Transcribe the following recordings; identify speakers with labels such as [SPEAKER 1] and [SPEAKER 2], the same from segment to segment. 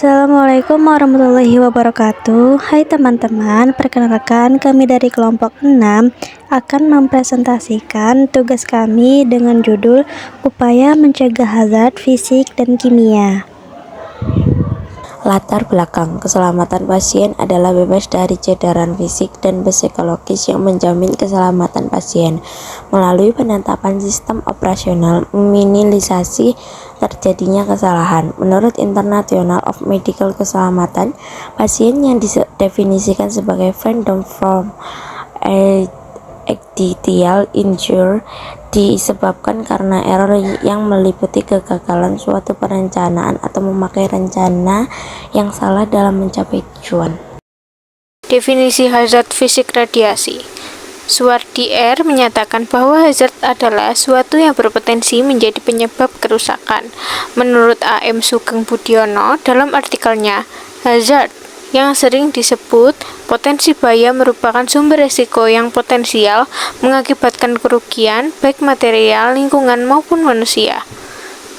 [SPEAKER 1] Assalamualaikum warahmatullahi wabarakatuh. Hai teman-teman, perkenalkan kami dari kelompok 6 akan mempresentasikan tugas kami dengan judul Upaya Mencegah Hazard Fisik dan Kimia.
[SPEAKER 2] Latar belakang keselamatan pasien adalah bebas dari cederaan fisik dan psikologis yang menjamin keselamatan pasien melalui penetapan sistem operasional meminimalisasi terjadinya kesalahan. Menurut International of Medical Keselamatan, pasien yang didefinisikan sebagai freedom from accidental injury disebabkan karena error yang meliputi kegagalan suatu perencanaan atau memakai rencana yang salah dalam mencapai tujuan.
[SPEAKER 3] Definisi hazard fisik radiasi. Suwardi R. menyatakan bahwa hazard adalah suatu yang berpotensi menjadi penyebab kerusakan. Menurut A.M. Sugeng Budiono, dalam artikelnya, hazard yang sering disebut potensi bahaya merupakan sumber risiko yang potensial mengakibatkan kerugian baik material, lingkungan maupun manusia.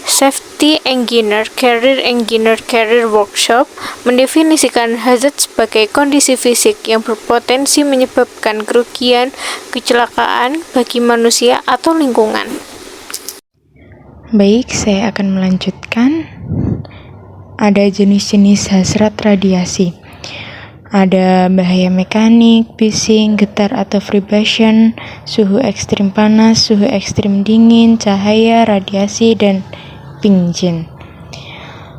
[SPEAKER 3] Safety Engineer Career Workshop mendefinisikan hazard sebagai kondisi fisik yang berpotensi menyebabkan kerugian, kecelakaan bagi manusia atau lingkungan.
[SPEAKER 4] Baik, saya akan melanjutkan. Ada jenis-jenis hazard radiasi. Ada bahaya mekanik, bising, getar atau vibration, suhu ekstrim panas, suhu ekstrim dingin, cahaya, radiasi, dan pingin.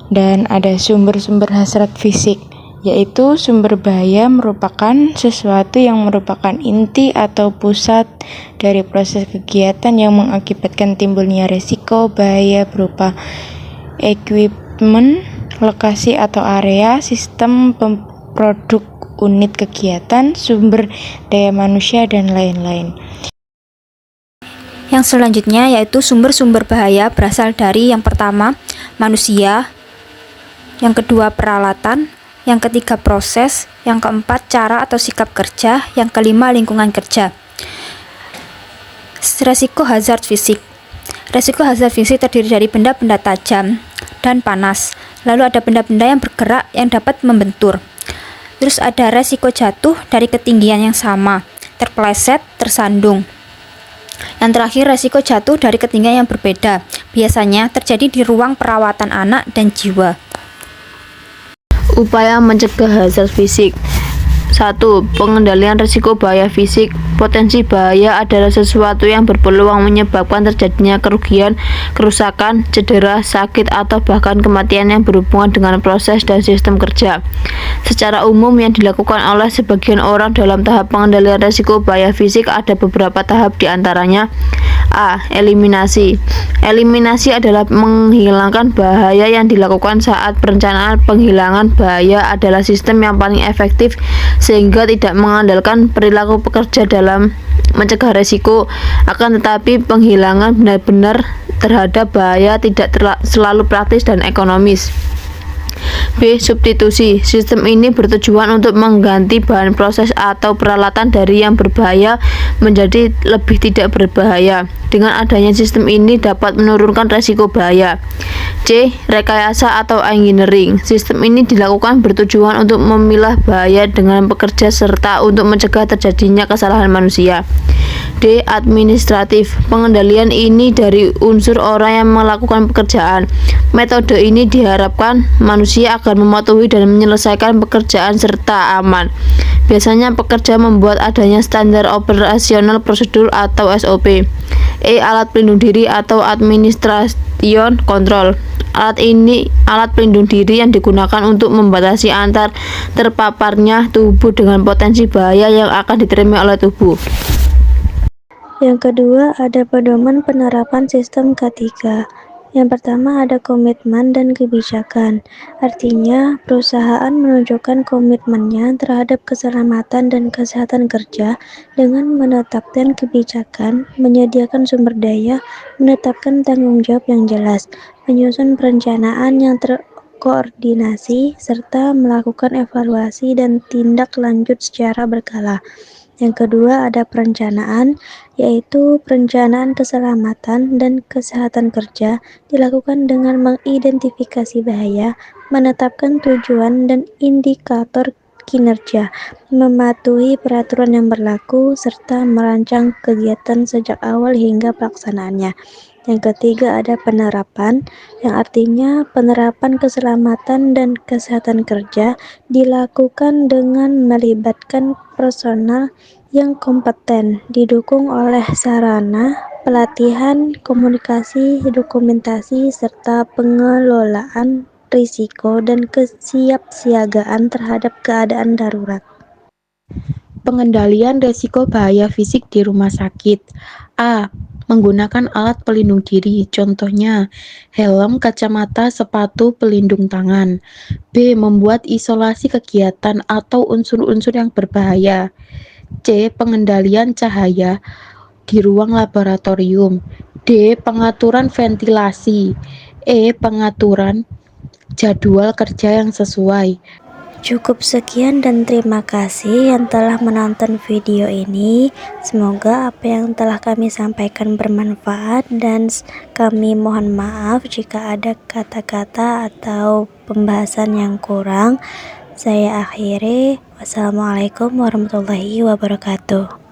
[SPEAKER 4] Dan ada sumber-sumber hazard fisik, yaitu sumber bahaya merupakan sesuatu yang merupakan inti atau pusat dari proses kegiatan yang mengakibatkan timbulnya risiko bahaya berupa equipment, lokasi atau area, sistem produk, unit kegiatan, sumber daya manusia, dan lain-lain.
[SPEAKER 5] Yang selanjutnya yaitu sumber-sumber bahaya berasal dari yang pertama, manusia, yang kedua peralatan, yang ketiga proses, yang keempat cara atau sikap kerja, yang kelima lingkungan kerja. Resiko hazard fisik. Resiko hazard fisik terdiri dari benda-benda tajam dan panas. Lalu ada benda-benda yang bergerak yang dapat membentur. Terus ada resiko jatuh dari ketinggian yang sama, terpeleset, tersandung. Yang terakhir, resiko jatuh dari ketinggian yang berbeda. Biasanya terjadi di ruang perawatan anak dan jiwa.
[SPEAKER 6] Upaya mencegah hazard fisik. 1. Pengendalian risiko bahaya fisik. Potensi bahaya adalah sesuatu yang berpeluang menyebabkan terjadinya kerugian, kerusakan, cedera, sakit, atau bahkan kematian yang berhubungan dengan proses dan sistem kerja. Secara umum yang dilakukan oleh sebagian orang dalam tahap pengendalian risiko bahaya fisik ada beberapa tahap, diantaranya A. Eliminasi. Eliminasi adalah menghilangkan bahaya yang dilakukan saat perencanaan. Penghilangan bahaya adalah sistem yang paling efektif sehingga tidak mengandalkan perilaku pekerja dalam mencegah risiko. Akan tetapi penghilangan benar-benar terhadap bahaya tidak selalu praktis dan ekonomis. B. Substitusi. Sistem ini bertujuan untuk mengganti bahan proses atau peralatan dari yang berbahaya menjadi lebih tidak berbahaya. Dengan adanya sistem ini dapat menurunkan risiko bahaya. C. Rekayasa atau engineering. Sistem ini dilakukan bertujuan untuk memilah bahaya dengan pekerja serta untuk mencegah terjadinya kesalahan manusia. D. Administratif. Pengendalian ini dari unsur orang yang melakukan pekerjaan. Metode ini diharapkan manusia akan mematuhi dan menyelesaikan pekerjaan serta aman. Biasanya pekerja membuat adanya standar operasional prosedur atau SOP. E. Alat pelindung diri atau administration control. Alat pelindung diri yang digunakan untuk membatasi antar terpaparnya tubuh dengan potensi bahaya yang akan diterima oleh tubuh.
[SPEAKER 1] Yang kedua, ada pedoman penerapan sistem K3. Yang pertama ada komitmen dan kebijakan. Artinya, perusahaan menunjukkan komitmennya terhadap keselamatan dan kesehatan kerja dengan menetapkan kebijakan, menyediakan sumber daya, menetapkan tanggung jawab yang jelas, menyusun perencanaan yang terkoordinasi, serta melakukan evaluasi dan tindak lanjut secara berkala. Yang kedua ada perencanaan, yaitu perencanaan keselamatan dan kesehatan kerja dilakukan dengan mengidentifikasi bahaya, menetapkan tujuan dan indikator kinerja, mematuhi peraturan yang berlaku, serta merancang kegiatan sejak awal hingga pelaksanaannya. Yang ketiga ada penerapan, yang artinya penerapan keselamatan dan kesehatan kerja dilakukan dengan melibatkan personal yang kompeten, didukung oleh sarana, pelatihan, komunikasi, dokumentasi, serta pengelolaan risiko dan kesiapsiagaan terhadap keadaan darurat.
[SPEAKER 7] Pengendalian resiko bahaya fisik di rumah sakit. A. Menggunakan alat pelindung diri, contohnya helm, kacamata, sepatu, pelindung tangan. B. Membuat isolasi kegiatan atau unsur-unsur yang berbahaya. C. Pengendalian cahaya di ruang laboratorium. D. Pengaturan ventilasi. E. Pengaturan jadwal kerja yang sesuai.
[SPEAKER 1] Cukup sekian dan terima kasih yang telah menonton video ini. Semoga apa yang telah kami sampaikan bermanfaat dan kami mohon maaf jika ada kata-kata atau pembahasan yang kurang. Saya akhiri. Wassalamualaikum warahmatullahi wabarakatuh.